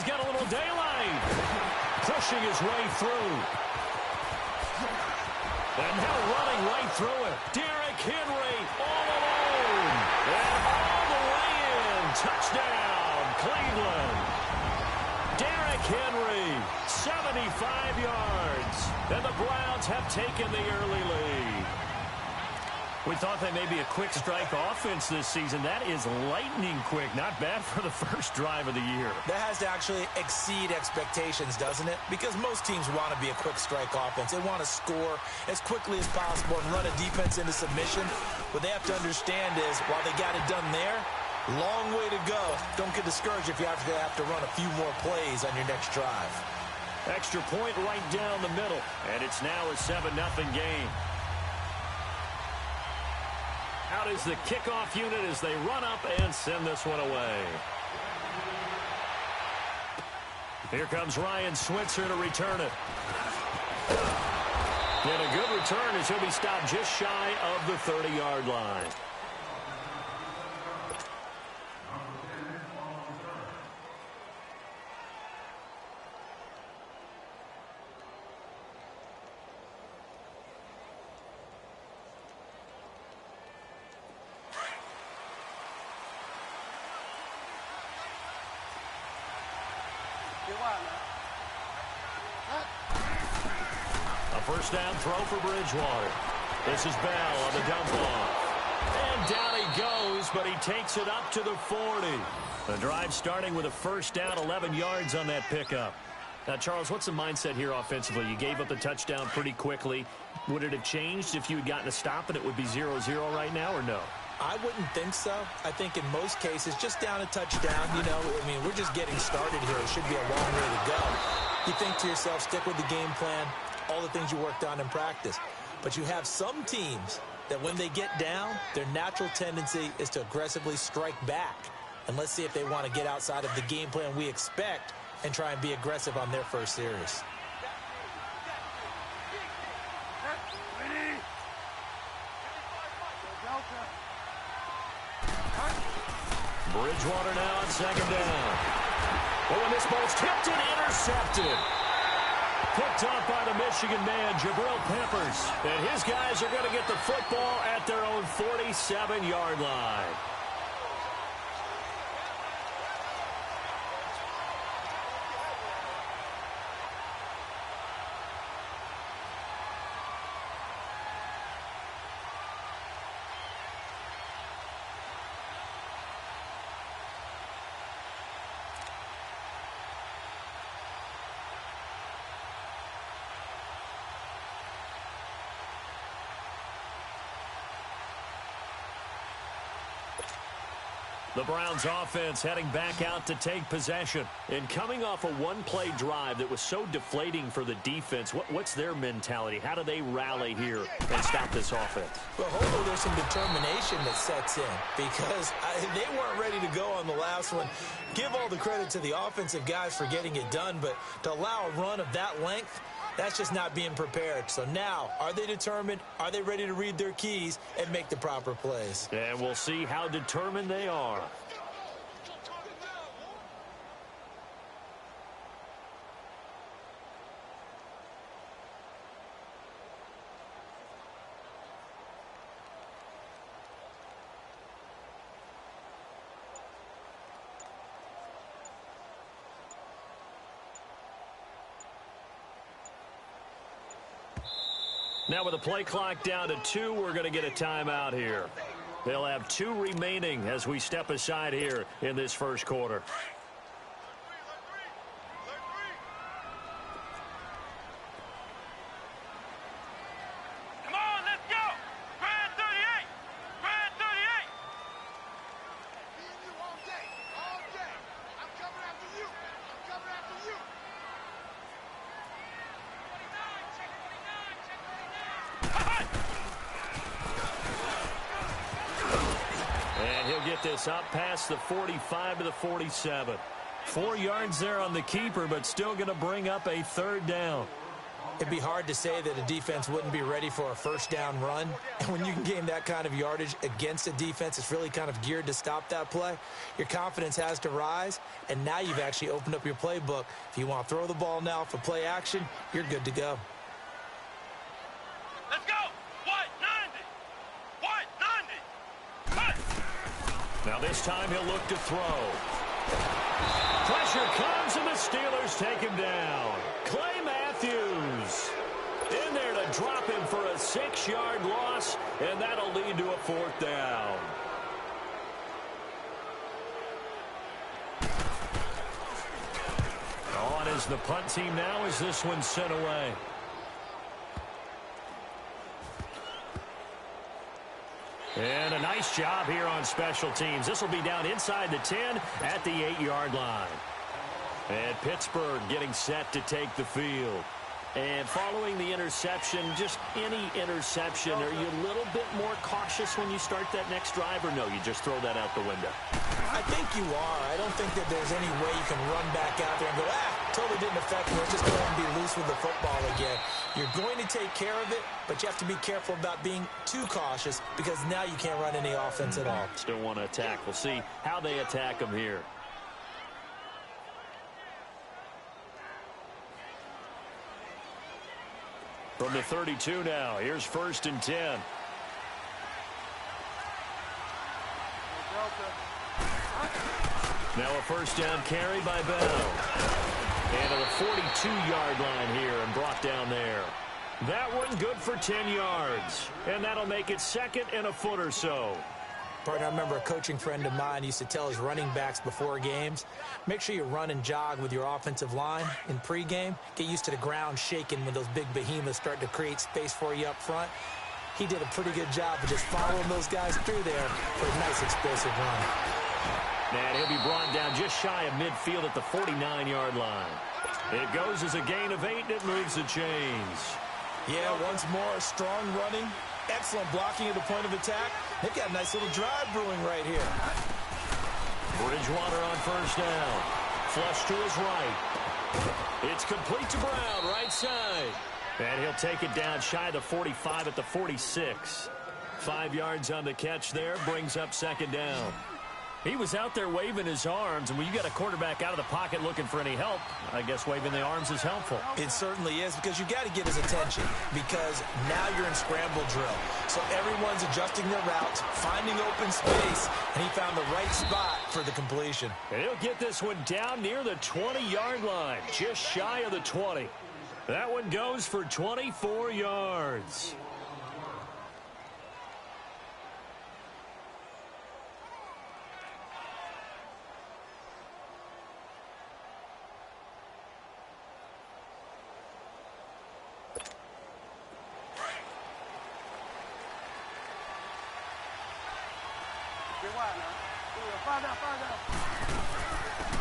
got a little daylight. Pushing his way through. And now running right through it. Derrick Henry all alone. And all the way in. Touchdown, Cleveland. Derrick Henry, 75 yards. And the Browns have taken the early lead. We thought they may be a quick strike offense this season. That is lightning quick. Not bad for the first drive of the year. That has to actually exceed expectations, doesn't it? Because most teams want to be a quick strike offense. They want to score as quickly as possible and run a defense into submission. What they have to understand is, while they got it done there, long way to go. Don't get discouraged if you have to run a few more plays on your next drive. Extra point right down the middle. And it's now a 7-0 game. Out is the kickoff unit as they run up and send this one away. Here comes Ryan Switzer to return it. And a good return as he'll be stopped just shy of the 30-yard line. A first down throw for Bridgewater. This is Bell on the dump off. And down he goes, but he takes it up to the 40. The drive starting with a first down, 11 yards on that pickup. Now, Charles, what's the mindset here offensively? You gave up the touchdown pretty quickly. Would it have changed if you had gotten a stop and it would be 0-0 right now, or no? I wouldn't think so. I think in most cases, just down a touchdown, we're just getting started here. It should be a long way to go. You think to yourself, stick with the game plan, all the things you worked on in practice. But you have some teams that when they get down, their natural tendency is to aggressively strike back. And let's see if they want to get outside of the game plan we expect and try and be aggressive on their first series. Bridgewater now on second down. Oh, and this ball's tipped and intercepted. Picked up by the Michigan man, Jabril Peppers. And his guys are going to get the football at their own 47-yard line. The Browns offense heading back out to take possession. And coming off a one-play drive that was so deflating for the defense, what's their mentality? How do they rally here and stop this offense? Well, hopefully there's some determination that sets in because they weren't ready to go on the last one. Give all the credit to the offensive guys for getting it done, but to allow a run of that length, that's just not being prepared. So now, are they determined? Are they ready to read their keys and make the proper plays? And we'll see how determined they are. Now with the play clock down to 2, we're going to get a timeout here. They'll have 2 remaining as we step aside here in this first quarter. Come on, let's go! Grand 38! Grand 38! Me and you all day, all day. I'm coming after you. I'm coming after you. And he'll get this up past the 45 to the 47. 4 yards there on the keeper, but still going to bring up a third down. It'd be hard to say that a defense wouldn't be ready for a first down run. And when you can gain that kind of yardage against a defense that's really kind of geared to stop that play, your confidence has to rise, and now you've actually opened up your playbook. If you want to throw the ball now for play action, you're good to go. Let's go! White 90! White 90! Cut! Now this time he'll look to throw. Pressure comes, and the Steelers take him down. Clay Matthews in there to drop him for a 6-yard loss, and that'll lead to a 4th down. On is the punt team now as this one's sent away. And a nice job here on special teams. This will be down inside the 10 at the 8-yard line. And Pittsburgh getting set to take the field. And following the interception, just any interception, are you a little bit more cautious when you start that next drive, or no, you just throw that out the window? I think you are. I don't think that there's any way you can run back out there and go, totally didn't affect me. Let's just go and be loose with the football again. You're going to take care of it, but you have to be careful about being too cautious because now you can't run any offense at all. Still want to attack. We'll see how they attack them here. From the 32 now, here's 1st and 10. Now a first down carry by Bell. And to the 42-yard line here and brought down there. That one good for 10 yards. And that'll make it 2nd and a foot or so. Partner, I remember a coaching friend of mine used to tell his running backs before games, make sure you run and jog with your offensive line in pregame. Get used to the ground shaking when those big behemoths start to create space for you up front. He did a pretty good job of just following those guys through there for a nice explosive run. And he'll be brought down just shy of midfield at the 49-yard line. It goes as a gain of 8, and it moves the chains. Yeah, once more, strong running, excellent blocking at the point of attack. They've got a nice little drive brewing right here. Bridgewater on first down. Flush to his right. It's complete to Brown, right side. And he'll take it down shy of the 45 at the 46. 5 yards on the catch there, brings up 2nd down. He was out there waving his arms, and when you got a quarterback out of the pocket looking for any help, I guess waving the arms is helpful. It certainly is, because you got to get his attention, because now you're in scramble drill. So everyone's adjusting their routes, finding open space, and he found the right spot for the completion. And he'll get this one down near the 20-yard line, just shy of the 20. That one goes for 24 yards.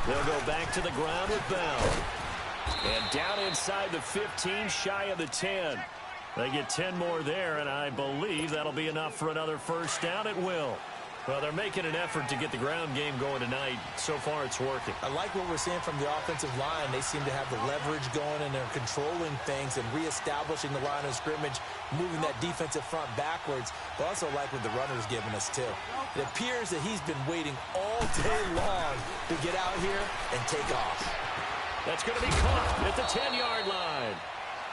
They'll go back to the ground with Bell. And down inside the 15, shy of the 10. They get 10 more there, and I believe that'll be enough for another first down. It will. Well, they're making an effort to get the ground game going tonight. So far, it's working. I like what we're seeing from the offensive line. They seem to have the leverage going, and they're controlling things and reestablishing the line of scrimmage, moving that defensive front backwards. But also like what the runner's giving us, too. It appears that he's been waiting all day long to get out here and take off. That's going to be caught at the 10-yard line.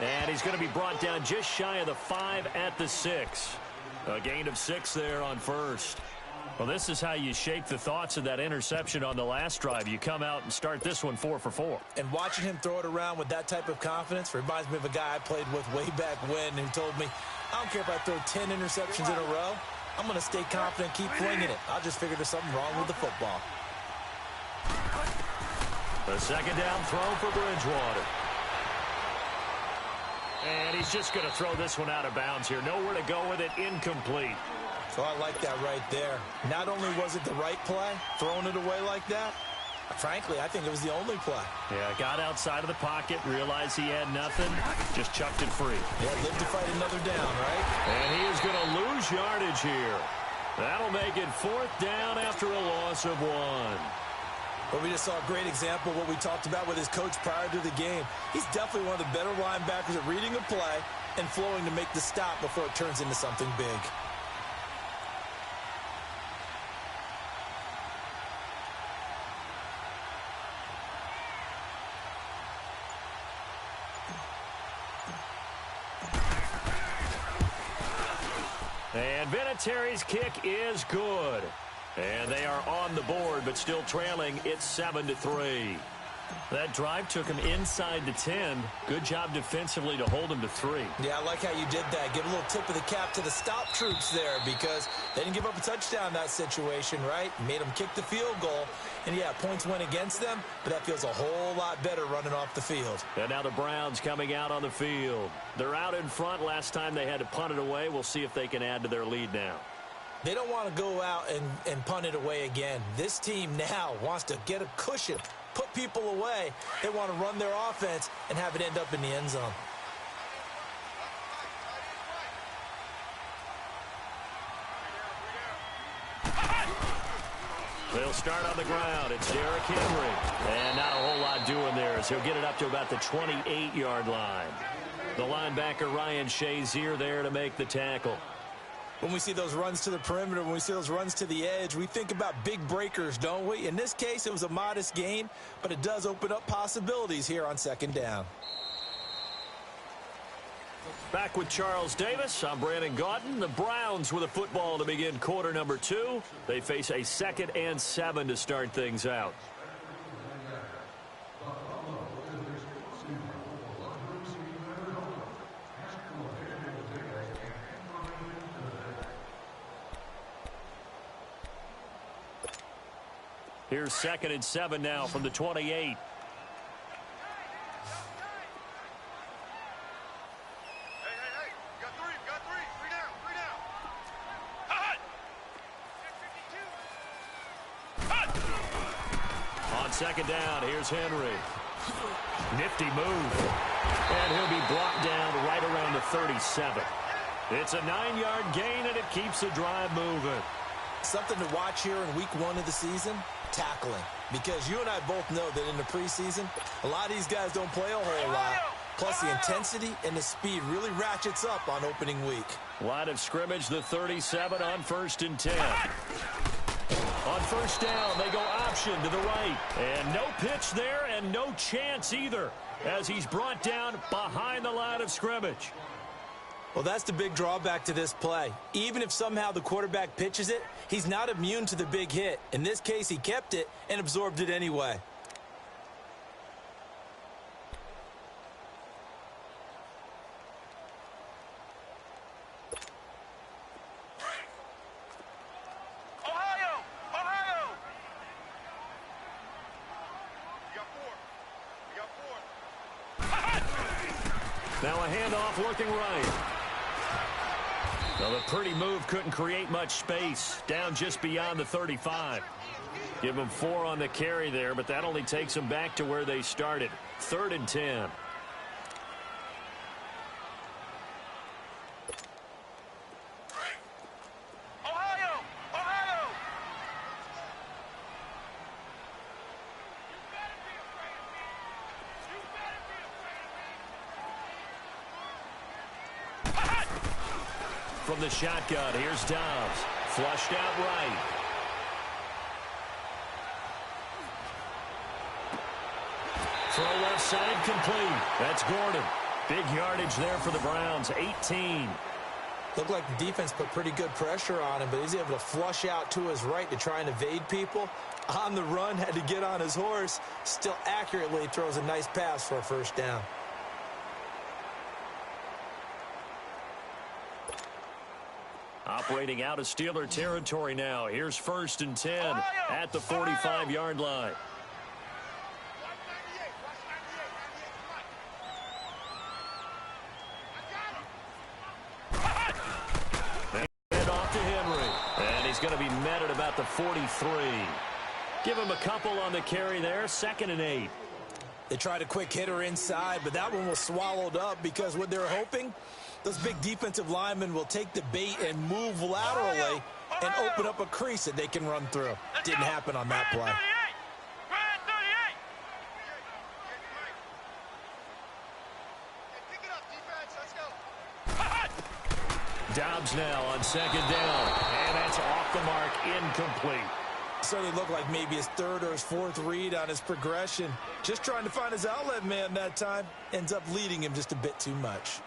And he's going to be brought down just shy of the 5 at the 6. A gain of 6 there on first. Well, this is how you shake the thoughts of that interception on the last drive. You come out and start this one 4 for 4. And watching him throw it around with that type of confidence reminds me of a guy I played with way back when who told me, I don't care if I throw 10 interceptions in a row. I'm going to stay confident, keep flinging it. I'll just figure there's something wrong with the football. The second down throw for Bridgewater. And he's just going to throw this one out of bounds here. Nowhere to go with it, incomplete. So I like that right there. Not only was it the right play, throwing it away like that, frankly, I think it was the only play. Yeah, got outside of the pocket, realized he had nothing, just chucked it free. Yeah, live to fight another down, right? And he is going to lose yardage here. That'll make it 4th down after a loss of 1. Well, we just saw a great example of what we talked about with his coach prior to the game. He's definitely one of the better linebackers at reading a play and flowing to make the stop before it turns into something big. And Vinatieri's kick is good. And they are on the board, but still trailing. It's 7-3. That drive took him inside the 10. Good job defensively to hold him to 3. Yeah, I like how you did that. Give a little tip of the cap to the stop troops there because they didn't give up a touchdown in that situation, right? Made them kick the field goal. And, yeah, points went against them, but that feels a whole lot better running off the field. And now the Browns coming out on the field. They're out in front. Last time they had to punt it away. We'll see if they can add to their lead now. They don't want to go out and punt it away again. This team now wants to get a cushion, put people away. They want to run their offense and have it end up in the end zone. They'll start on the ground. It's Derrick Henry. And not a whole lot doing there as he'll get it up to about the 28-yard line. The linebacker Ryan Shazier there to make the tackle. When we see those runs to the perimeter, when we see those runs to the edge, we think about big breakers, don't we? In this case, it was a modest gain, but it does open up possibilities here on second down. Back with Charles Davis. I'm Brandon Gaudin. The Browns with a football to begin quarter number 2. They face a 2nd and 7 to start things out. Here's 2nd and 7 now from the 28. Hey, hey, hey. Got three. Three down. Hut! On second down, here's Henry. Nifty move. And he'll be brought down right around the 37. It's a 9-yard gain, and it keeps the drive moving. Something to watch here in week 1 of the season, tackling. Because you and I both know that in the preseason, a lot of these guys don't play a whole lot. Plus, the intensity and the speed really ratchets up on opening week. Line of scrimmage, the 37 on 1st and 10. On first down, they go option to the right. And no pitch there and no chance either as he's brought down behind the line of scrimmage. Well, that's the big drawback to this play. Even if somehow the quarterback pitches it, he's not immune to the big hit. In this case, he kept it and absorbed it anyway. Ohio! You got 4. Now a handoff looking right. Well, the pretty move couldn't create much space. Down just beyond the 35. Give them 4 on the carry there, but that only takes them back to where they started. 3rd and 10. Ohio! From the shotgun, here's Dobbs. Flushed out right. Throw left side complete. That's Gordon. Big yardage there for the Browns, 18. Looked like the defense put pretty good pressure on him, but he's able to flush out to his right to try and evade people. On the run, had to get on his horse. Still accurately throws a nice pass for a first down. Operating out of Steeler territory now. Here's 1st and 10 at the 45-yard line. And off to Henry. And he's going to be met at about the 43. Give him a couple on the carry there. 2nd and 8. They tried a quick hitter inside, but that one was swallowed up because what they're hoping, those big defensive linemen will take the bait and move laterally and open up a crease that they can run through. Didn't happen on that play. Let's go. Dobbs now on second down. And that's off the mark, incomplete. Certainly looked like maybe his third or his fourth read on his progression. Just trying to find his outlet man that time. Ends up leading him just a bit too much.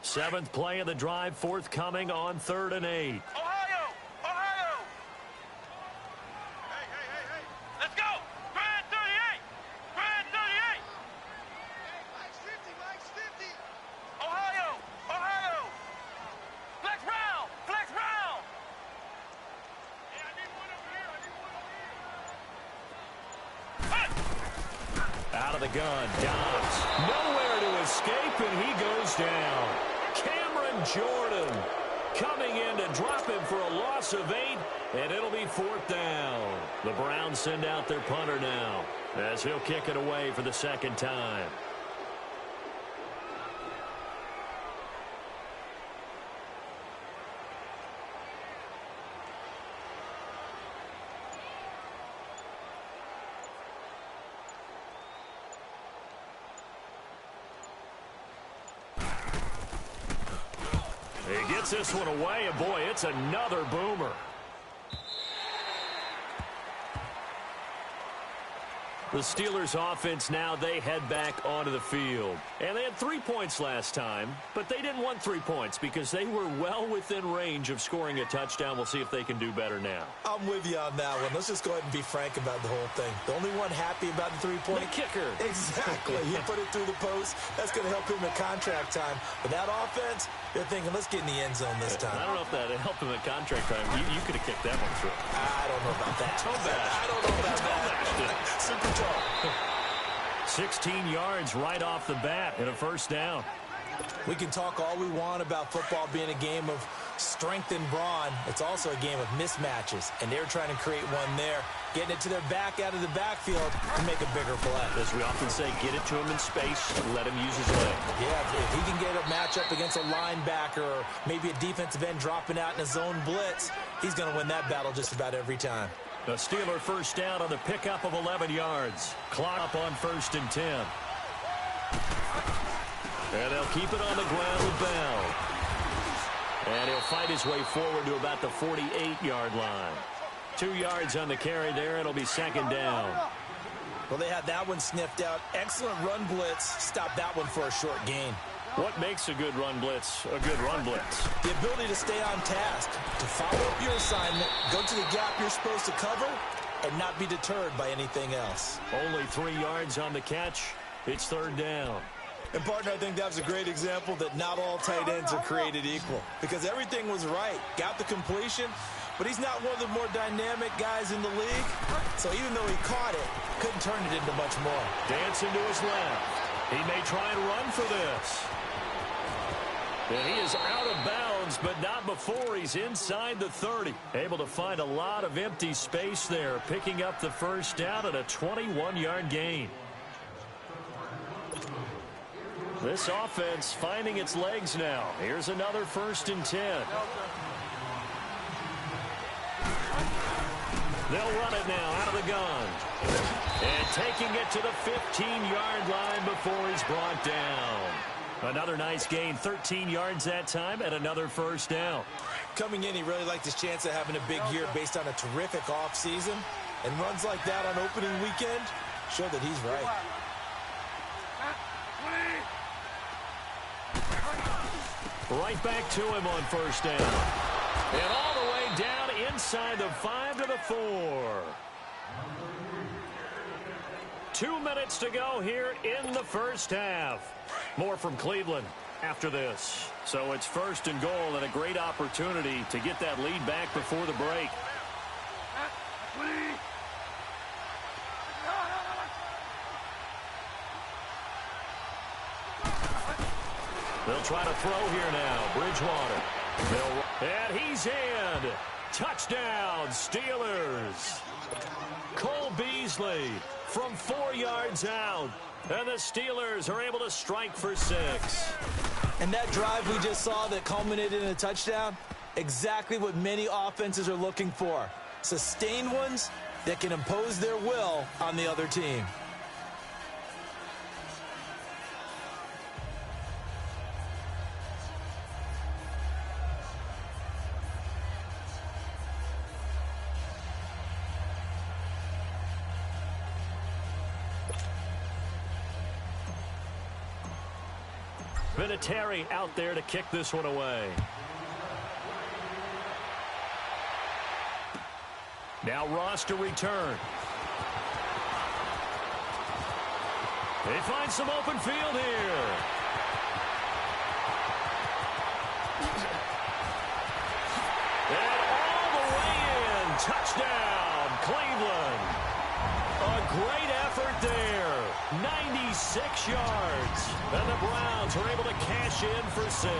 Seventh play of the drive, forthcoming on 3rd and 8. Ohio! Ohio! Hey, hey, hey, hey. Let's go! Grand 38! Grand 38! Hey, Mike's 50, Mike's 50! Ohio! Ohio! Flex round! Flex round! Hey, I need one over here. I need one over here. Out of the gun, Dobbs. Nowhere to escape, and he goes down. Jordan coming in to drop him for a loss of 8, and it'll be 4th down. The Browns send out their punter now as he'll kick it away for the second time. He gets this one away, and boy, it's another boomer. The Steelers offense now, they head back onto the field. And they had 3 points last time, but they didn't want 3 points because they were well within range of scoring a touchdown. We'll see if they can do better now. I'm with you on that one. Let's just go ahead and be frank about the whole thing. The only one happy about the 3-point. The kicker. Exactly. He put it through the post. That's going to help him in contract time. But that offense, they're thinking, let's get in the end zone this time. I don't know if that helped him in contract time. You could have kicked that one through. I don't know about that. I don't know about that. Super tall. 16 yards right off the bat and a 1st down. We can talk all we want about football being a game of strength and brawn. It's also a game of mismatches, and they're trying to create one there, getting it to their back out of the backfield to make a bigger play. As we often say, get it to him in space, let him use his leg. Yeah, if he can get a matchup against a linebacker or maybe a defensive end dropping out in a zone blitz, he's going to win that battle just about every time. The Steeler 1st down on the pickup of 11 yards. Clock up on 1st and 10. And they'll keep it on the ground with Bell. And he'll fight his way forward to about the 48-yard line. 2 yards on the carry there. It'll be 2nd down. Well, they had that one sniffed out. Excellent run blitz. Stop that one for a short gain. What makes a good run blitz a good run blitz? The ability to stay on task, to follow up your assignment, go to the gap you're supposed to cover, and not be deterred by anything else. Only 3 yards on the catch. It's 3rd down. And, partner, I think that was a great example that not all tight ends are created equal. Because everything was right. Got the completion, but he's not one of the more dynamic guys in the league. So even though he caught it, couldn't turn it into much more. Dancing to his left. He may try and run for this. And he is out of bounds, but not before he's inside the 30. Able to find a lot of empty space there, picking up the 1st down at a 21-yard gain. This offense finding its legs now. Here's another 1st and 10. They'll run it now out of the gun. And taking it to the 15-yard line before he's brought down. Another nice gain, 13 yards that time, and another 1st down. Coming in, he really liked his chance of having a big year based on a terrific offseason. And runs like that on opening weekend show that he's right. Right back to him on 1st down. And all the way down inside the 5 to the 4. 2 minutes to go here in the 1st half. More from Cleveland after this. So it's 1st and goal and a great opportunity to get that lead back before the break. They'll try to throw here now. Bridgewater. And he's in. Touchdown, Steelers. Cole Beasley from 4 yards out. And the Steelers are able to strike for 6. And that drive we just saw that culminated in a touchdown, Exactly what many offenses are looking for. Sustained ones that can impose their will on the other team. Vinatieri out there to kick this one away. Now Ross to return. They find some open field here. And all the way in. Touchdown, Cleveland. A great effort there. 96 yards. And the Browns are able to cash in for 6.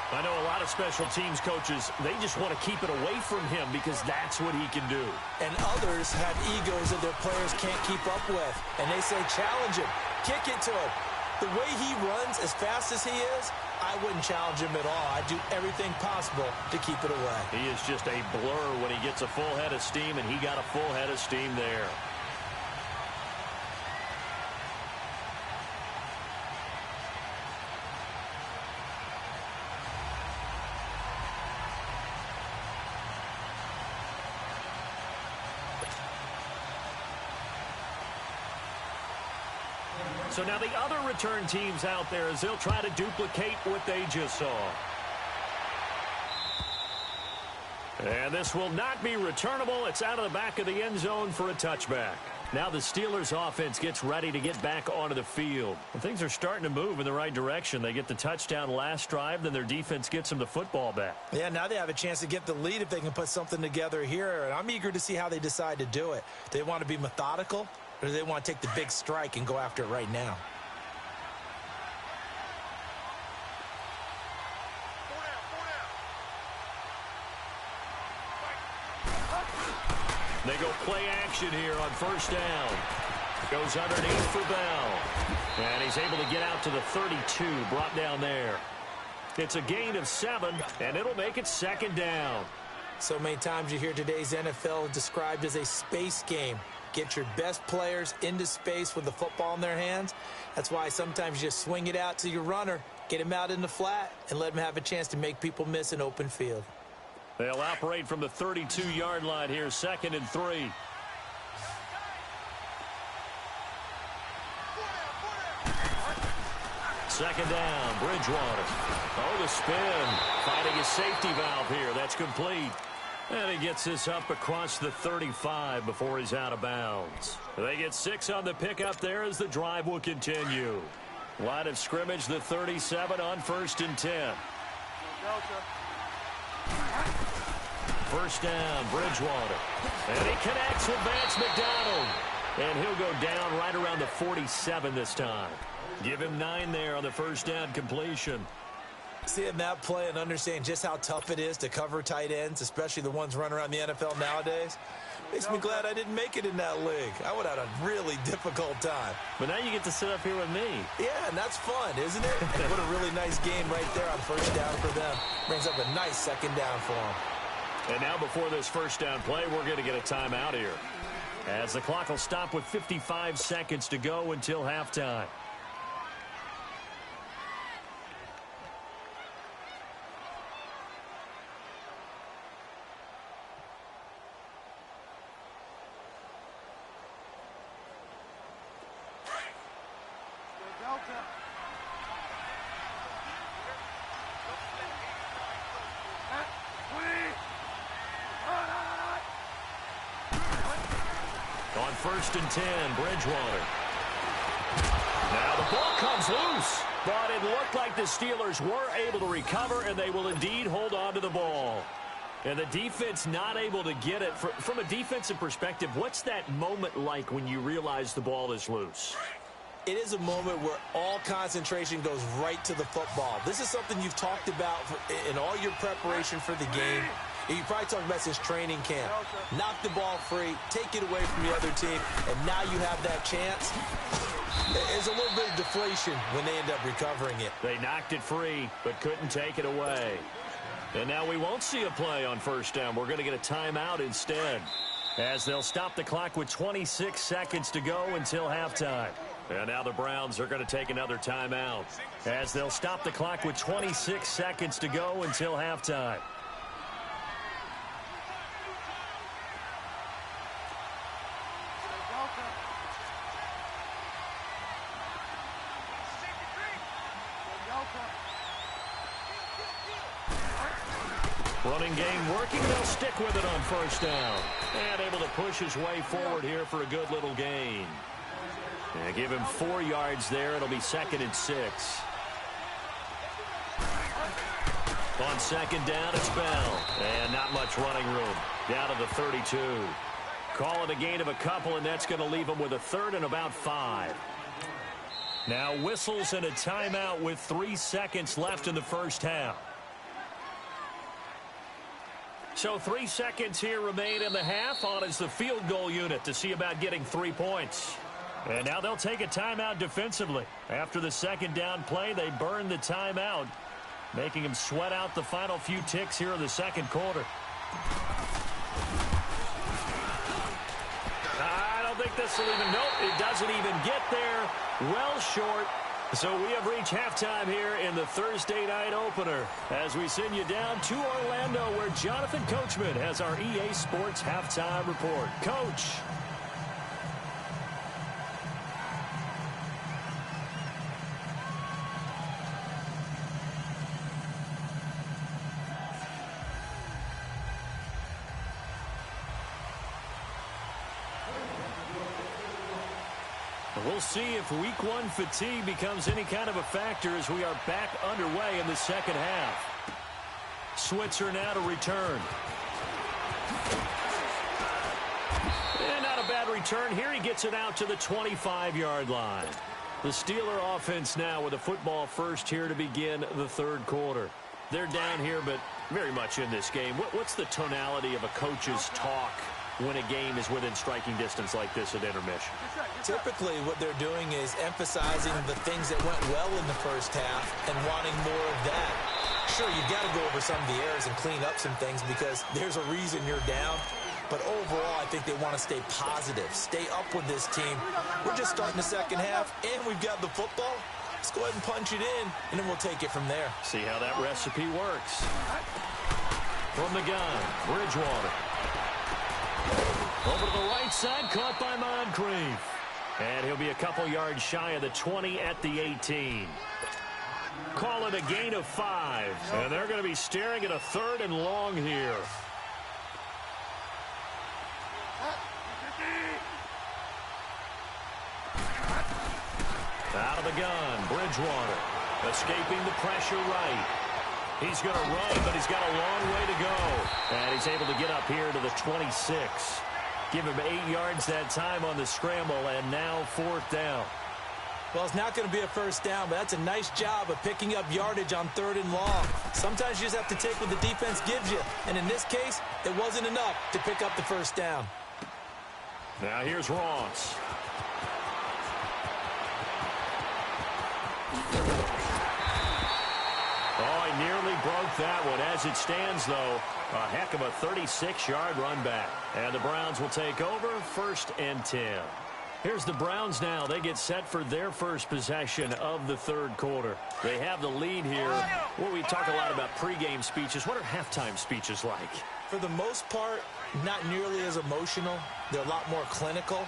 I know a lot of special teams coaches, they just want to keep it away from him because that's what he can do. And others have egos that their players can't keep up with. And they say, challenge him. Kick it to him. The way he runs as fast as he is, I wouldn't challenge him at all. I'd do everything possible to keep it away. He is just a blur when he gets a full head of steam, and he got a full head of steam there. So now the other return teams out there as they'll try to duplicate what they just saw. And this will not be returnable. It's out of the back of the end zone for a touchback. Now the Steelers offense gets ready to get back onto the field. And things are starting to move in the right direction. They get the touchdown last drive, then their defense gets them the football back. Yeah, now they have a chance to get the lead if they can put something together here. And I'm eager to see how they decide to do it. Do they want to be methodical, or do they want to take the big strike and go after it right now? They go play action here on first down. Goes underneath for Bell. And he's able to get out to the 32, brought down there. It's a gain of 7, and it'll make it second down. So many times you hear today's NFL described as a space game. Get your best players into space with the football in their hands. That's why sometimes you just swing it out to your runner, get him out in the flat, and let him have a chance to make people miss an open field. They'll operate from the 32-yard line here, 2nd and 3. Second down, Bridgewater. Oh, the spin. Finding a safety valve here. That's complete. And he gets this up across the 35 before he's out of bounds. They get 6 on the pickup there as the drive will continue. Line of scrimmage, the 37 on 1st and 10. First down, Bridgewater. And he connects with Vance McDonald. And he'll go down right around the 47 this time. Give him 9 there on the first down completion. Seeing that play and understanding just how tough it is to cover tight ends, especially the ones running around the NFL nowadays, makes me glad I didn't make it in that league. I would have had a really difficult time. But now you get to sit up here with me. Yeah, and that's fun, isn't it? And what a really nice game right there on first down for them. Brings up a nice second down for them. And now before this first down play, we're going to get a timeout here, as the clock will stop with 55 seconds to go until halftime. On 1st and 10, Bridgewater. Now the ball comes loose, but it looked like the Steelers were able to recover, and they will indeed hold on to the ball. And the defense not able to get it. From a defensive perspective, what's that moment like when you realize the ball is loose? It is a moment where all concentration goes right to the football. This is something you've talked about in all your preparation for the game. He probably talked about his training camp. Knock the ball free, take it away from the other team, and now you have that chance. There's a little bit of deflation when they end up recovering it. They knocked it free, but couldn't take it away. And now we won't see a play on first down. We're going to get a timeout instead, as they'll stop the clock with 26 seconds to go until halftime. And now the Browns are going to take another timeout, as they'll stop the clock with 26 seconds to go until halftime. Running game working. They'll stick with it on first down. And able to push his way forward here for a good little gain. And give him 4 yards there. It'll be 2nd and 6. On second down, it's Bell. And not much running room. Down to the 32. Call it a gain of a couple, and that's going to leave him with a 3rd and about 5. Now whistles and a timeout with 3 seconds left in the first half. So 3 seconds here remain in the half. On is the field goal unit to see about getting 3 points. And now they'll take a timeout defensively. After the second down play, they burn the timeout, making him sweat out the final few ticks here in the second quarter. I don't think this will even, nope, it doesn't even get there. Well short. So we have reached halftime here in the Thursday night opener as we send you down to Orlando, where Jonathan Coachman has our EA Sports halftime report. Coach. We'll see if week 1 fatigue becomes any kind of a factor as we are back underway in the second half. Switzer now to return. And not a bad return here. He gets it out to the 25-yard line. The Steeler offense now with a football first here to begin the third quarter. They're down here, but very much in this game. What's the tonality of a coach's talk when a game is within striking distance like this at intermission? Typically, what they're doing is emphasizing the things that went well in the first half and wanting more of that. Sure, you've got to go over some of the errors and clean up some things because there's a reason you're down. But overall, I think they want to stay positive, stay up with this team. We're just starting the second half, and we've got the football. Let's go ahead and punch it in, and then we'll take it from there. See how that recipe works. From the gun, Bridgewater. Over to the right side, caught by Moncrief. And he'll be a couple yards shy of the 20 at the 18. Call it a gain of 5. And they're going to be staring at a 3rd and long here. Out of the gun, Bridgewater. Escaping the pressure right. He's going to run, but he's got a long way to go. And he's able to get up here to the 26. Give him 8 yards that time on the scramble, and now 4th down. Well, it's not going to be a first down, but that's a nice job of picking up yardage on 3rd and long. Sometimes you just have to take what the defense gives you, and in this case, it wasn't enough to pick up the first down. Now here's Ross. Oh, he nearly broke that one. As it stands, though, a heck of a 36-yard run back. And the Browns will take over, 1st and 10. Here's the Browns now. They get set for their first possession of the third quarter. They have the lead here. Well, we talk a lot about pregame speeches. What are halftime speeches like? For the most part, not nearly as emotional. They're a lot more clinical.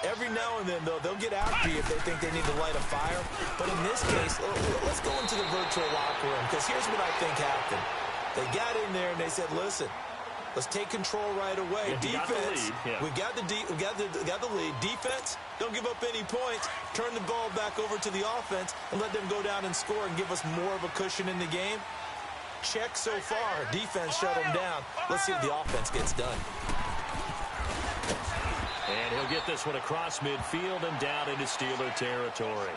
Every now and then, though, they'll get after you if they think they need to light a fire. But in this case, let's go into the virtual locker room, because here's what I think happened. They got in there and they said, listen, let's take control right away. Defense, we got the lead. Defense, don't give up any points. Turn the ball back over to the offense and let them go down and score and give us more of a cushion in the game. Check so far. Defense shut them down. Let's see if the offense gets done. And he'll get this one across midfield and down into Steeler territory.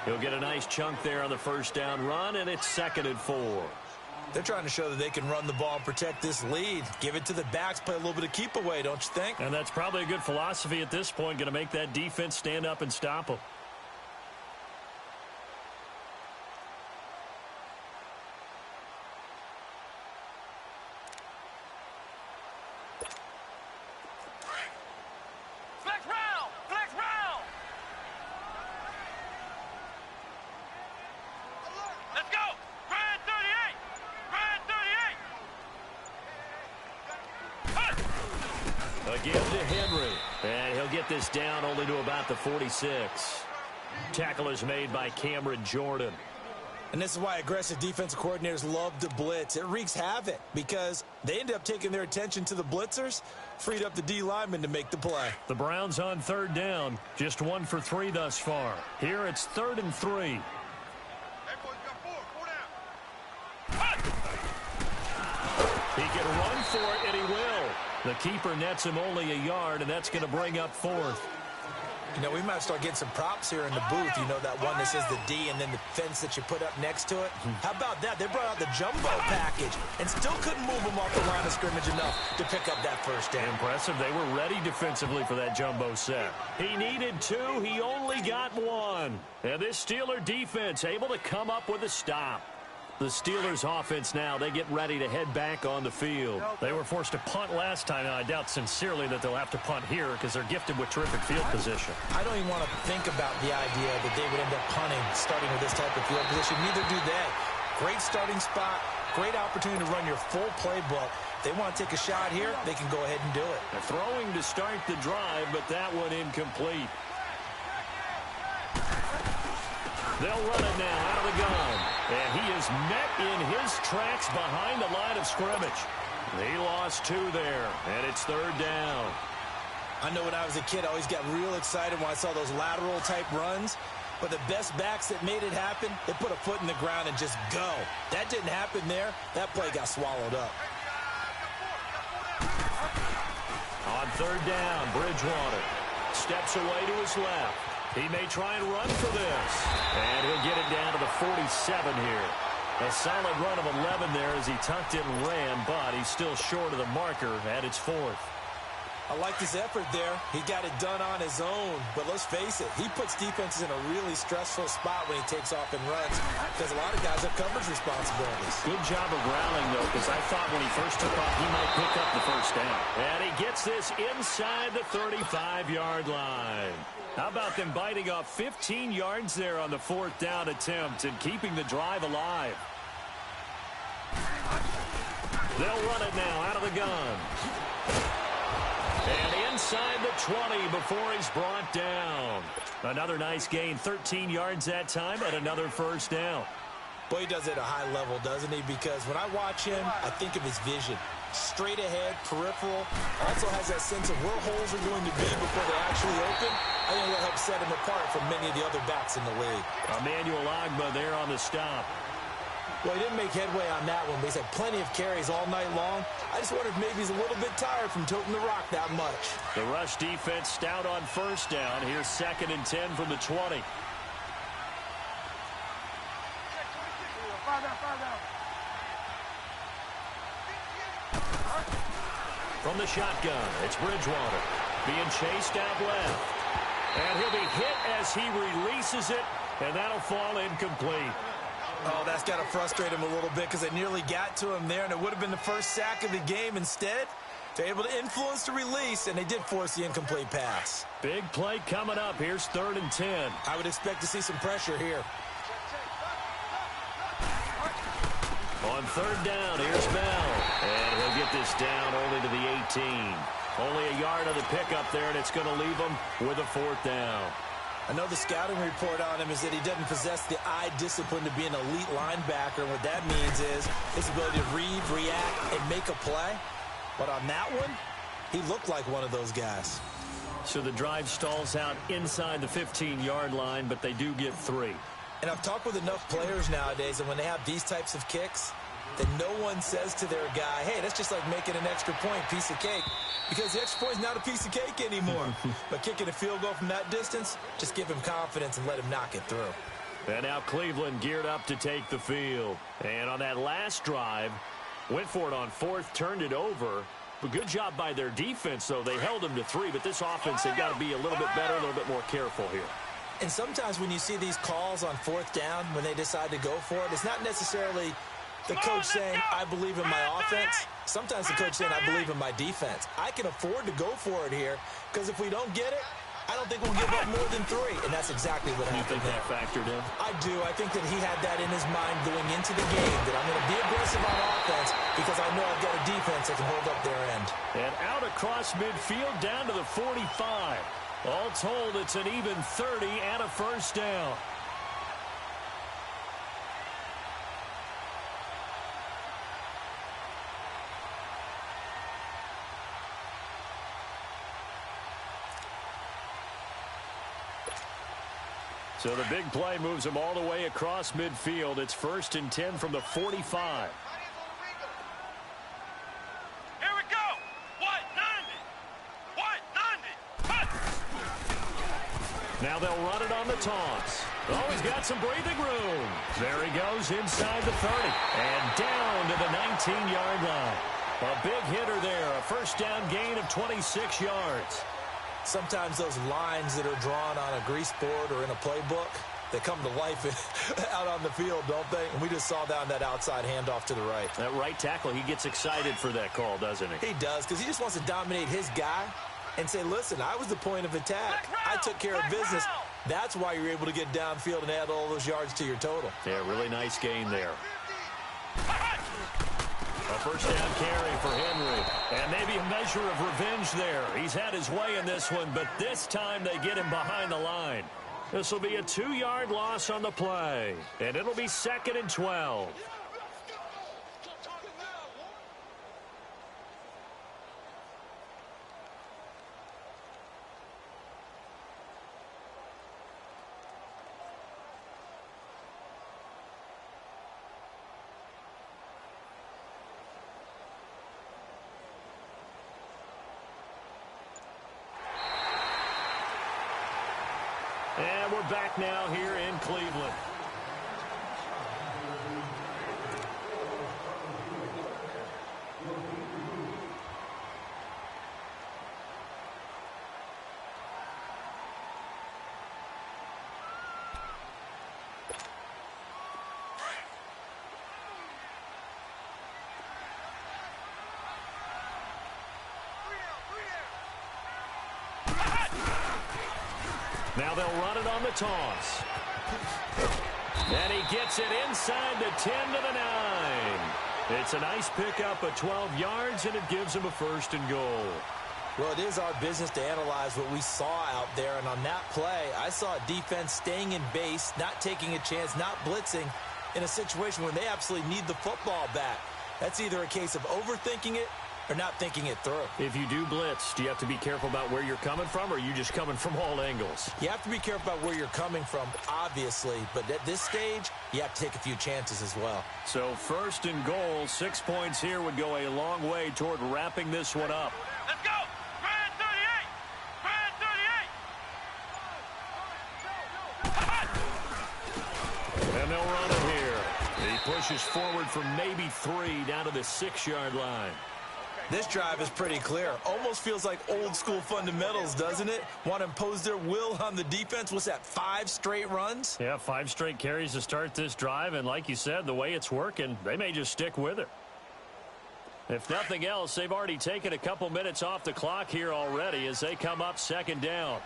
He'll get a nice chunk there on the first down run, and it's 2nd and 4. They're trying to show that they can run the ball and protect this lead. Give it to the backs, play a little bit of keep away, don't you think? And that's probably a good philosophy at this point, going to make that defense stand up and stop them. Flex round! Flex round! Let's go! Grand 38! Grand 38! Again to Henry. And he'll get this down only to about the 46. Tackle is made by Cameron Jordan. And this is why aggressive defensive coordinators love to blitz. It wreaks havoc because they end up taking their attention to the blitzers, freed up the D lineman to make the play. The Browns on third down. Just 1 for 3 thus far. Here it's 3rd and 3. Hey, boys, got four down. He can run for it, and he will. The keeper nets him only a yard, and that's going to bring up 4th. You know, we might start getting some props here in the booth. You know, that one that says the D and then the fence that you put up next to it? How about that? They brought out the jumbo package and still couldn't move them off the line of scrimmage enough to pick up that first down. Impressive. They were ready defensively for that jumbo set. He needed 2. He only got 1. And this Steeler defense able to come up with a stop. The Steelers offense now, they get ready to head back on the field. They were forced to punt last time, and I doubt sincerely that they'll have to punt here because they're gifted with terrific field position. I don't even want to think about the idea that they would end up punting starting with this type of field position. Neither do they. Great starting spot, great opportunity to run your full playbook. If they want to take a shot here, they can go ahead and do it. They're throwing to start the drive, but that one incomplete. They'll run it now out of the gun. And he is met in his tracks behind the line of scrimmage. He lost 2 there, and it's 3rd down. I know when I was a kid, I always got real excited when I saw those lateral-type runs. But the best backs that made it happen, they put a foot in the ground and just go. That didn't happen there. That play got swallowed up. On 3rd down, Bridgewater steps away to his left. He may try and run for this. And he'll get it down to the 47 here. A solid run of 11 there as he tucked it and ran, but he's still short of the marker, and it's 4th. I like his effort there. He got it done on his own. But let's face it, he puts defenses in a really stressful spot when he takes off and runs because a lot of guys have coverage responsibilities. Good job of rallying, though, because I thought when he first took off, he might pick up the first down. And he gets this inside the 35-yard line. How about them biting off 15 yards there on the 4th down attempt and keeping the drive alive? They'll run it now out of the gun. And inside the 20 before he's brought down. Another nice gain, 13 yards that time, and another first down. Boy, he does it at a high level, doesn't he? Because when I watch him, I think of his vision. Straight ahead, peripheral. Also has that sense of where holes are going to be before they actually open. I think that helps set him apart from many of the other backs in the league. Emmanuel Ogbah there on the stop. Well, he didn't make headway on that one, but he's had plenty of carries all night long. I just wonder if maybe he's a little bit tired from toting the rock that much. The rush defense stout on first down. Here's 2nd and 10 from the 20. From the shotgun, it's Bridgewater being chased out left. And he'll be hit as he releases it, and that'll fall incomplete. Oh, that's got to frustrate him a little bit because they nearly got to him there, and it would have been the first sack of the game. Instead, they're able to influence the release, and they did force the incomplete pass. Big play coming up. Here's 3rd and 10. I would expect to see some pressure here. On 3rd down, here's Bell. And he'll get this down only to the 18. Only a yard of the pickup there, and it's going to leave him with a 4th down. I know the scouting report on him is that he doesn't possess the eye discipline to be an elite linebacker. And what that means is his ability to read, react, and make a play. But on that one, he looked like one of those guys. So the drive stalls out inside the 15-yard line, but they do get 3. And I've talked with enough players nowadays, and when they have these types of kicks, that no one says to their guy, hey, that's just like making an extra point, piece of cake. Because the extra point is not a piece of cake anymore. But kicking a field goal from that distance, just give him confidence and let him knock it through. And now Cleveland geared up to take the field. And on that last drive, went for it on fourth, turned it over. But good job by their defense, though. They held them to 3, but this offense, they've got to be a little bit better, a little bit more careful here. And sometimes when you see these calls on fourth down, when they decide to go for it, it's not necessarily the coach saying, I believe in my offense. Sometimes the coach saying, I believe in my defense. I can afford to go for it here, because if we don't get it, I don't think we'll give up more than 3, and that's exactly what happened. You think that factored in? I do. I think that he had that in his mind going into the game, that I'm going to be aggressive on offense because I know I've got a defense that can hold up their end. And out across midfield down to the 45. All told, it's an even 30 and a first down. So the big play moves them all the way across midfield. It's 1st and 10 from the 45. Here we go. What? 90. Now they'll run it on the toss. Oh, he's got some breathing room. There he goes inside the 30. And down to the 19-yard line. A big hitter there. A first down gain of 26 yards. Sometimes those lines that are drawn on a grease board or in a playbook, they come to life out on the field, don't they? And we just saw down that outside handoff to the right. That right tackle, he gets excited for that call, doesn't he? He does, because he just wants to dominate his guy and say, listen, I was the point of attack. I took care of business. That's why you're able to get downfield and add all those yards to your total. Yeah, really nice gain there. A first down carry for Henry. And maybe a measure of revenge there. He's had his way in this one, but this time they get him behind the line. This will be a 2-yard loss on the play. And it'll be 2nd and 12. And we're back now here in Cleveland. Now they'll run it on the toss. And he gets it inside the 10 to the 9. It's a nice pickup of 12 yards, and it gives him a 1st and goal. Well, it is our business to analyze what we saw out there. And on that play, I saw a defense staying in base, not taking a chance, not blitzing in a situation where they absolutely need the football back. That's either a case of overthinking it or not thinking it through. If you do blitz, do you have to be careful about where you're coming from, or are you just coming from all angles? You have to be careful about where you're coming from, obviously, but at this stage, you have to take a few chances as well. So 1st and goal, 6 points here would go a long way toward wrapping this one up. Let's go. Grand 38. Grand 38. And they'll run it here. He pushes forward from maybe 3 down to the 6-yard line. This drive is pretty clear. Almost feels like old school fundamentals, doesn't it? Want to impose their will on the defense. What's that, 5 straight runs? Yeah, 5 straight carries to start this drive. And like you said, the way it's working, they may just stick with it. If nothing else, they've already taken a couple minutes off the clock here already as they come up 2nd down.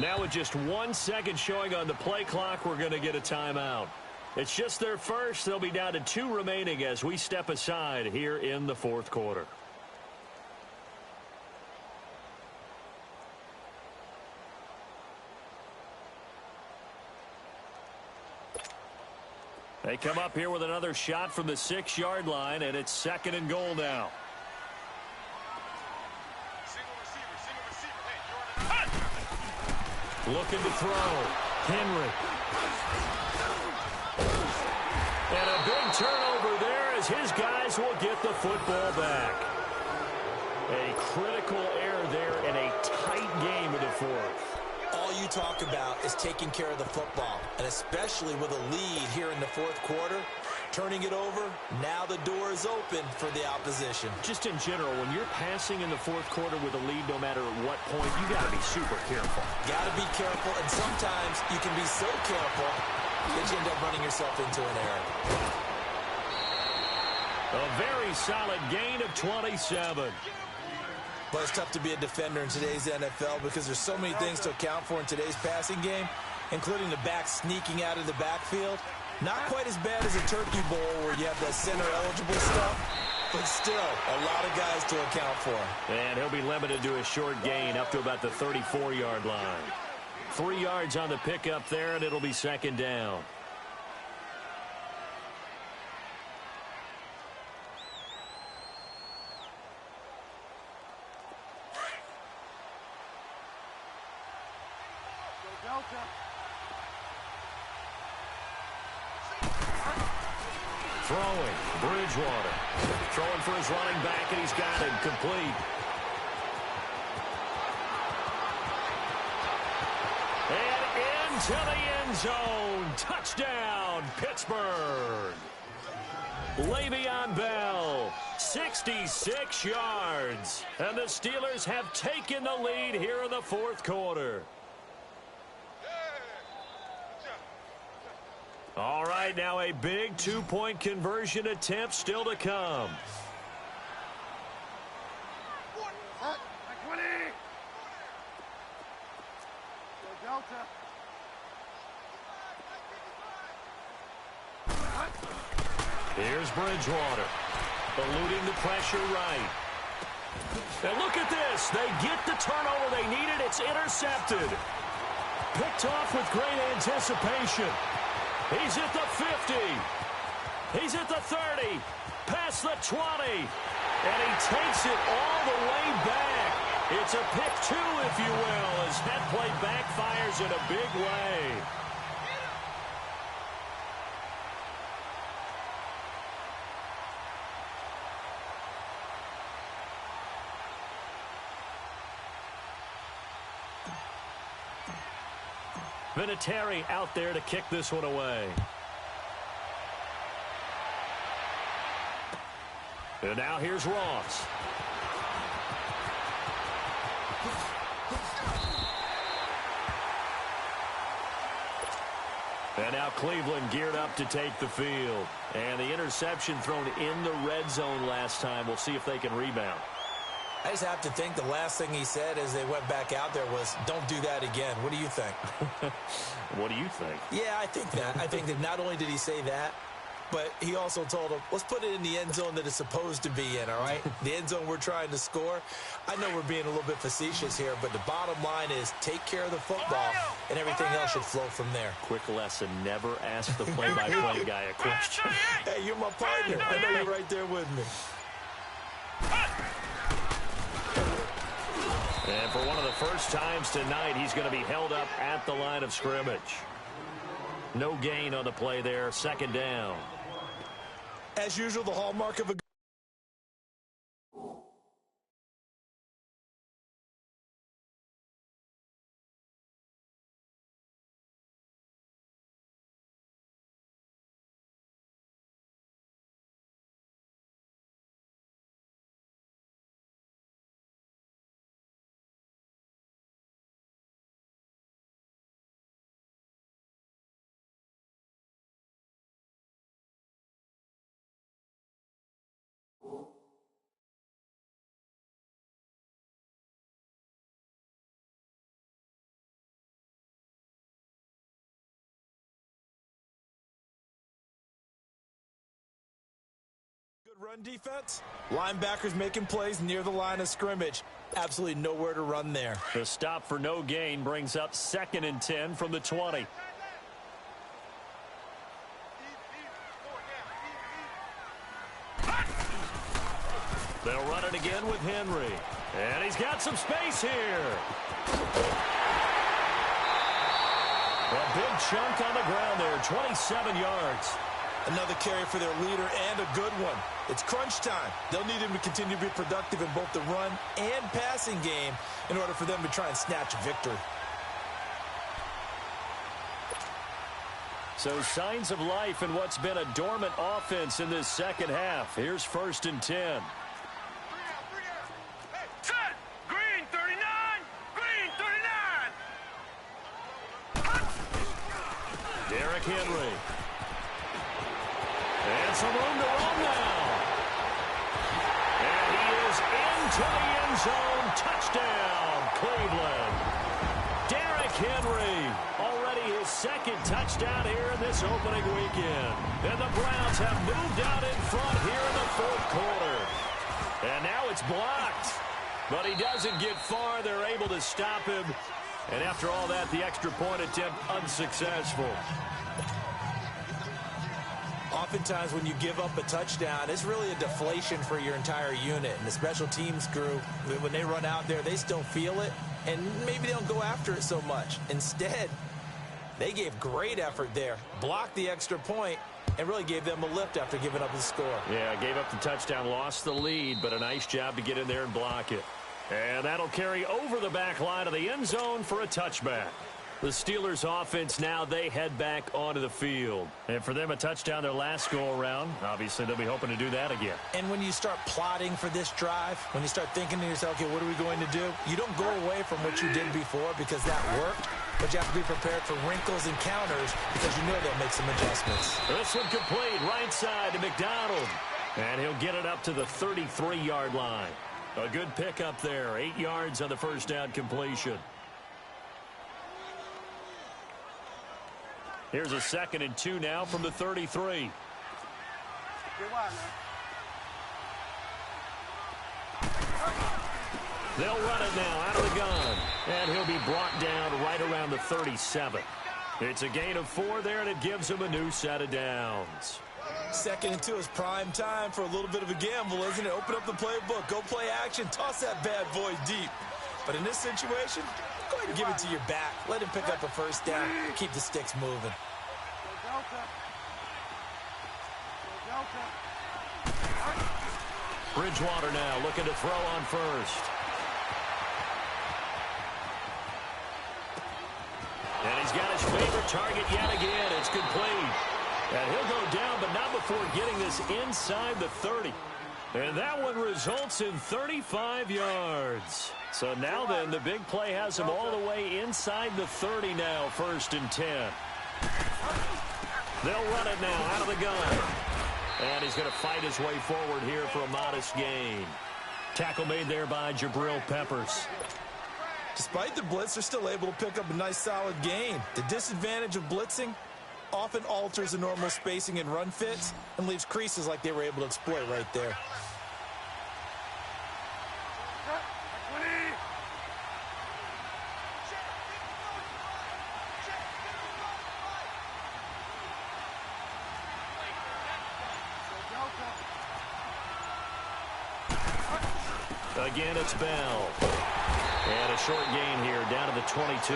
Now with just 1 second showing on the play clock, we're going to get a timeout. It's just their first. They'll be down to 2 remaining as we step aside here in the 4th quarter. They come up here with another shot from the 6-yard line, and it's 2nd and goal now. Single receiver. Hey, you're on the Looking to throw. Henry. And a big turnover there as his guys will get the football back. A critical error there in a tight game in the fourth. All you talk about is taking care of the football, and especially with a lead here in the fourth quarter. Turning it over, now the door is open for the opposition. Just in general, when you're passing in the fourth quarter with a lead, no matter at what point, you got to be super careful. Got to be careful, and sometimes you can be so careful that you end up running yourself into an error. A very solid gain of 27. But it's tough to be a defender in today's NFL because there's so many things to account for in today's passing game, including the back sneaking out of the backfield. Not quite as bad as a turkey bowl where you have that center-eligible stuff, but still a lot of guys to account for. And he'll be limited to a short gain up to about the 34-yard line. 3 yards on the pickup there, and it'll be second down. Throwing, Bridgewater. Throwing for his running back, and he's got it complete. And into the end zone. Touchdown, Pittsburgh. Le'Veon Bell, 66 yards. And the Steelers have taken the lead here in the fourth quarter. All right, now a big two-point conversion attempt still to come. Here's Bridgewater, eluding the pressure right. And look at this. They get the turnover they needed. It's intercepted. Picked off with great anticipation. He's at the 50. He's at the 30. Past the 20. And he takes it all the way back. It's a pick two, if you will, as that play backfires in a big way. Vinatieri out there to kick this one away. And now here's Ross. And now Cleveland geared up to take the field. And the interception thrown in the red zone last time. We'll see if they can rebound. I just have to think the last thing he said as they went back out there was, don't do that again. What do you think? What do you think? Yeah, I think that. I think that not only did he say that, but he also told him, let's put it in the end zone that it's supposed to be in, all right? The end zone we're trying to score. I know we're being a little bit facetious here, but the bottom line is take care of the football, and everything else should flow from there. Quick lesson, never ask the play-by-play guy a question. Hey, you're my partner. I know you're right there with me. And for one of the first times tonight, he's going to be held up at the line of scrimmage. No gain on the play there, second down. As usual, the hallmark of a run defense. Linebackers making plays near the line of scrimmage. Absolutely nowhere to run there. The stop for no gain brings up 2nd and 10 from the 20. They'll run it again with Henry. And he's got some space here. A big chunk on the ground there, 27 yards. Another carry for their leader and a good one. It's crunch time. They'll need him to continue to be productive in both the run and passing game in order for them to try and snatch a victory. So signs of life in what's been a dormant offense in this second half. Here's 1st and 10. Set! Green 39! Green 39! Derrick Henry. And some room to run now. And he is into the end zone. Touchdown, Cleveland. Derrick Henry, already his second touchdown here in this opening weekend. And the Browns have moved out in front here in the 4th quarter. And now it's blocked. But he doesn't get far. They're able to stop him. And after all that, the extra point attempt unsuccessful. Oftentimes when you give up a touchdown, it's really a deflation for your entire unit. And the special teams group, when they run out there, they still feel it. And maybe they don't go after it so much. Instead, they gave great effort there, blocked the extra point, and really gave them a lift after giving up the score. Yeah, gave up the touchdown, lost the lead, but a nice job to get in there and block it. And that'll carry over the back line of the end zone for a touchback. The Steelers offense now, they head back onto the field. And for them, a touchdown their last go-around. Obviously, they'll be hoping to do that again. And when you start plotting for this drive, when you start thinking to yourself, okay, what are we going to do? You don't go away from what you did before because that worked, but you have to be prepared for wrinkles and counters because you know they'll make some adjustments. This one complete, right side to McDonald. And he'll get it up to the 33-yard line. A good pickup there, 8 yards on the first down completion. Here's a 2nd and 2 now from the 33. They'll run it now out of the gun. And he'll be brought down right around the 37. It's a gain of 4 there, and it gives him a new set of downs. 2nd and 2 is prime time for a little bit of a gamble, isn't it? Open up the playbook, go play action, toss that bad boy deep. But in this situation, go ahead and give it to your back. Let him pick up a first down. Keep the sticks moving. Bridgewater now looking to throw on first. And he's got his favorite target yet again. It's complete. And he'll go down, but not before getting this inside the 30. And that one results in 35 yards. So now then, the big play has him all the way inside the 30 now, 1st and 10. They'll run it now out of the gun. And he's going to fight his way forward here for a modest gain. Tackle made there by Jabril Peppers. Despite the blitz, they're still able to pick up a nice solid gain. The disadvantage of blitzing often alters the normal spacing and run fits and leaves creases like they were able to exploit right there. Again, it's Bell. And a short gain here down to the 22.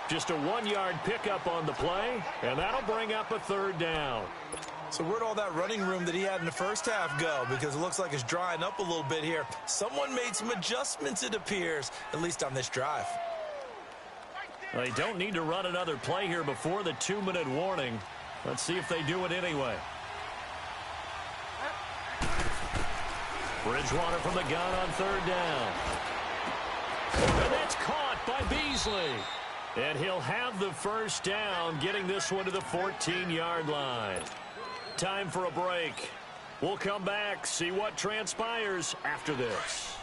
Just a 1-yard pickup on the play, and that'll bring up a 3rd down. So where'd all that running room that he had in the first half go? Because it looks like it's drying up a little bit here. Someone made some adjustments, it appears, at least on this drive. They don't need to run another play here before the 2-minute warning. Let's see if they do it anyway. Bridgewater from the gun on 3rd down. And that's caught by Beasley. And he'll have the first down, getting this one to the 14-yard line. Time for a break. We'll come back, see what transpires after this.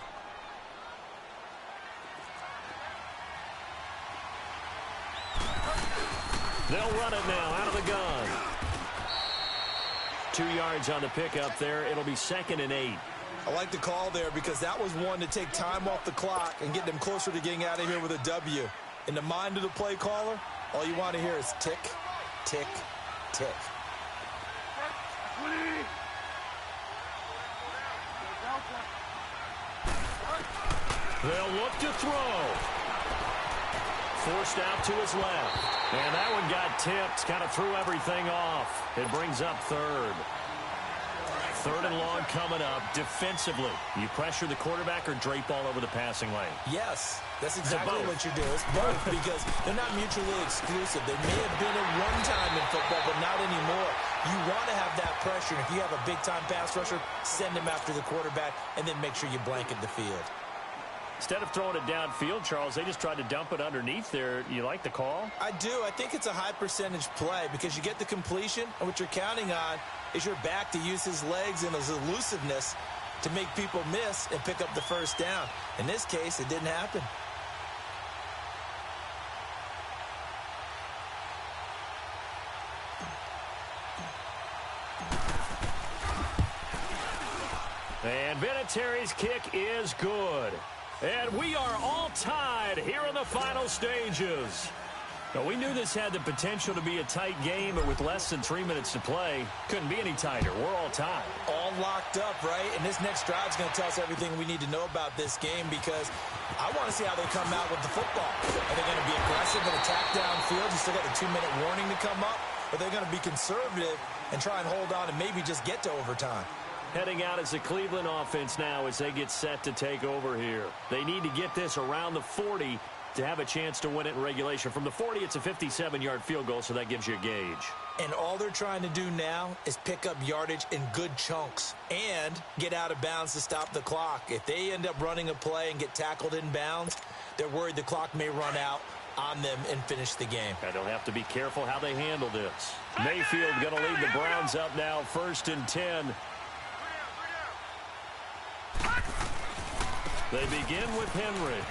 They'll run it now out of the gun. 2 yards on the pickup there. It'll be 2nd and 8. I like the call there because that was one to take time off the clock and get them closer to getting out of here with a W. In the mind of the play caller, all you want to hear is tick, tick, tick. They'll look to throw. Forced out to his left. And that one got tipped, kind of threw everything off. It brings up third. Third and long coming up. Defensively, you pressure the quarterback or drape all over the passing lane? Yes, that's exactly what you do. It's both because they're not mutually exclusive. They may have been at one time in football, but not anymore. You want to have that pressure. And if you have a big-time pass rusher, send him after the quarterback and then make sure you blanket the field. Instead of throwing it downfield, Charles, they just tried to dump it underneath there. You like the call? I do. I think it's a high-percentage play because you get the completion, and what you're counting on is your back to use his legs and his elusiveness to make people miss and pick up the first down. In this case, it didn't happen. And Vinatieri's kick is good. And we are all tied here in the final stages. Now, we knew this had the potential to be a tight game, but with less than 3 minutes to play, couldn't be any tighter. We're all tied. All locked up, right? And this next drive is going to tell us everything we need to know about this game because I want to see how they come out with the football. Are they going to be aggressive and attack downfield? You still got the 2-minute warning to come up? Or are they going to be conservative and try and hold on and maybe just get to overtime? Heading out as the Cleveland offense now as they get set to take over here. They need to get this around the 40 to have a chance to win it in regulation. From the 40, it's a 57-yard field goal, so that gives you a gauge. And all they're trying to do now is pick up yardage in good chunks and get out of bounds to stop the clock. If they end up running a play and get tackled in bounds, they're worried the clock may run out on them and finish the game. And they'll have to be careful how they handle this. Mayfield going to lead the Browns up now, 1st and 10. They begin with Henry.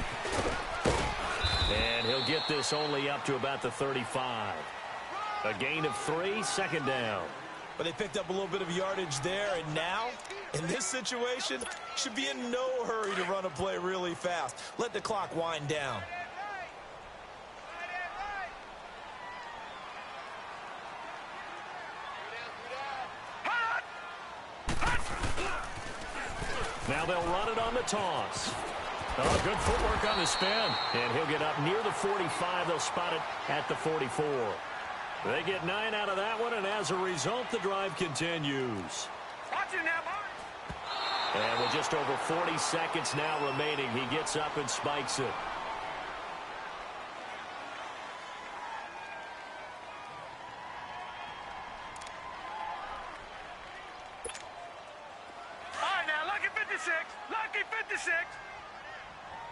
And he'll get this only up to about the 35. A gain of 3, 2nd down. But they picked up a little bit of yardage there, and now, in this situation, should be in no hurry to run a play really fast. Let the clock wind down. Now they'll run it on the toss. Oh, good footwork on the spin. And he'll get up near the 45. They'll spot it at the 44. They get 9 out of that one, and as a result, the drive continues. Watch it now, boy. And with just over 40 seconds now remaining, he gets up and spikes it. Lucky 56.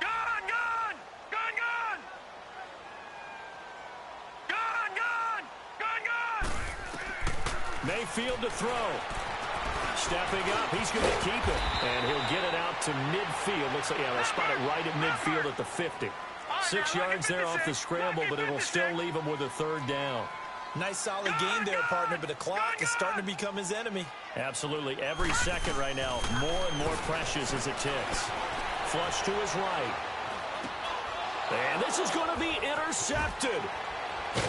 Gone, gone. Gone, gone. Gone, gone. Gone, gone. Mayfield to throw. Stepping up, he's going to keep it. And he'll get it out to midfield. Looks like, yeah, they'll spot it right at midfield at the 50. 6 yards there off the scramble, but it'll still leave him with a 3rd down. Nice solid game there, partner, but the clock is starting to become his enemy. Absolutely. Every second right now, more and more precious as it ticks. Flush to his right. And this is going to be intercepted.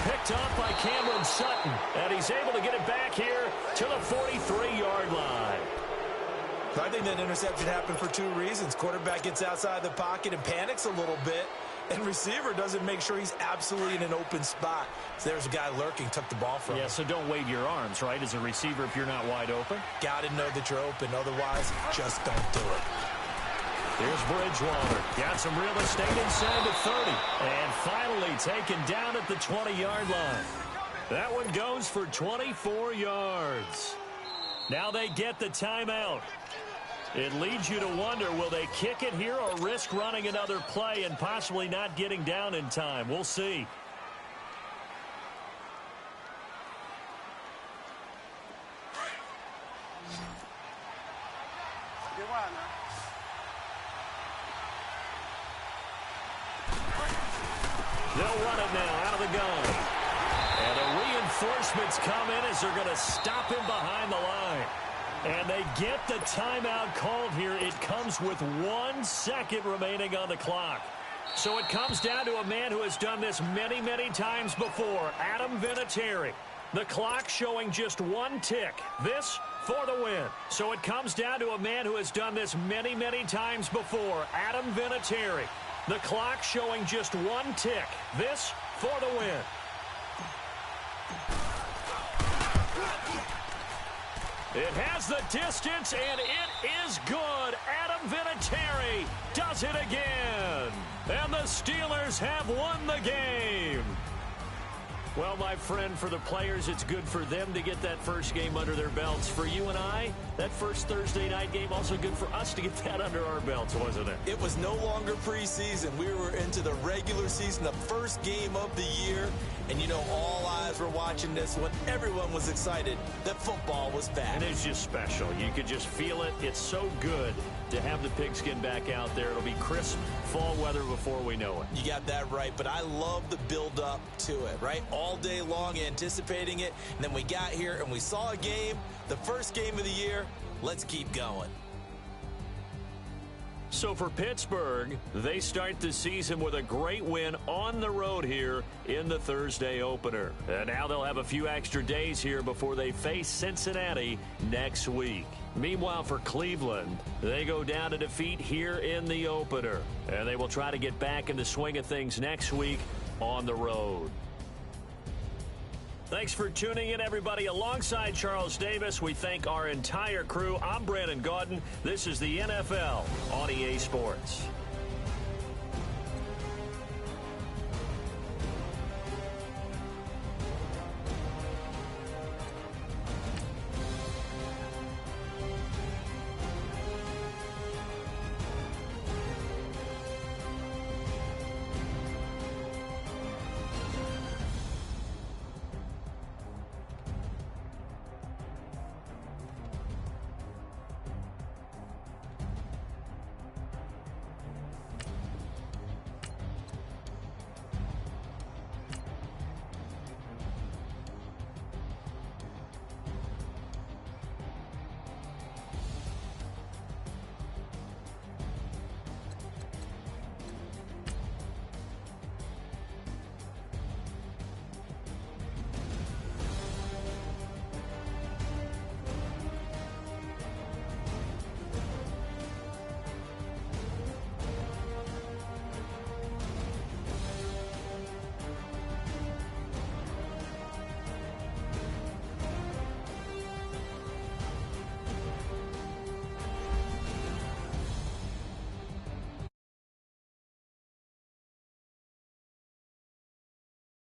Picked off by Cameron Sutton. And he's able to get it back here to the 43-yard line. I think that interception happened for 2 reasons. Quarterback gets outside the pocket and panics a little bit. And receiver doesn't make sure he's absolutely in an open spot. So there's a guy lurking, took the ball from him. Yeah, so don't wave your arms, right, as a receiver if you're not wide open. Got to know that you're open. Otherwise, just don't do it. Here's Bridgewater. Got some real estate inside the 30. And finally taken down at the 20-yard line. That one goes for 24 yards. Now they get the timeout. It leads you to wonder, will they kick it here or risk running another play and possibly not getting down in time? We'll see. They'll run it now out of the gun. And the reinforcements come in as they're going to stop him behind the line. And they get the timeout called here. It comes with 1 second remaining on the clock. So it comes down to a man who has done this many, many times before, Adam Vinatieri. The clock showing just 1 tick. This for the win. So it comes down to a man who has done this many, many times before, Adam Vinatieri. The clock showing just 1 tick. This for the win. It has the distance, and it is good. Adam Vinatieri does it again. And the Steelers have won the game. Well, my friend, for the players, it's good for them to get that first game under their belts. For you and I, that first Thursday night game, also good for us to get that under our belts, wasn't it? It was no longer preseason. We were into the regular season, the first game of the year. And, you know, all eyes were watching this when everyone was excited that football was back. And it's just special. You could just feel it. It's so good to have the pigskin back out there. It'll be crisp fall weather before we know it. You got that right, but I love the build-up to it, right? All day long anticipating it, and then we got here and we saw a game, the first game of the year. Let's keep going. So for Pittsburgh, they start the season with a great win on the road here in the Thursday opener. And now they'll have a few extra days here before they face Cincinnati next week. Meanwhile, for Cleveland, they go down to defeat here in the opener. And they will try to get back in the swing of things next week on the road. Thanks for tuning in, everybody. Alongside Charles Davis, we thank our entire crew. I'm Brandon Gaudin. This is the NFL on EA Sports.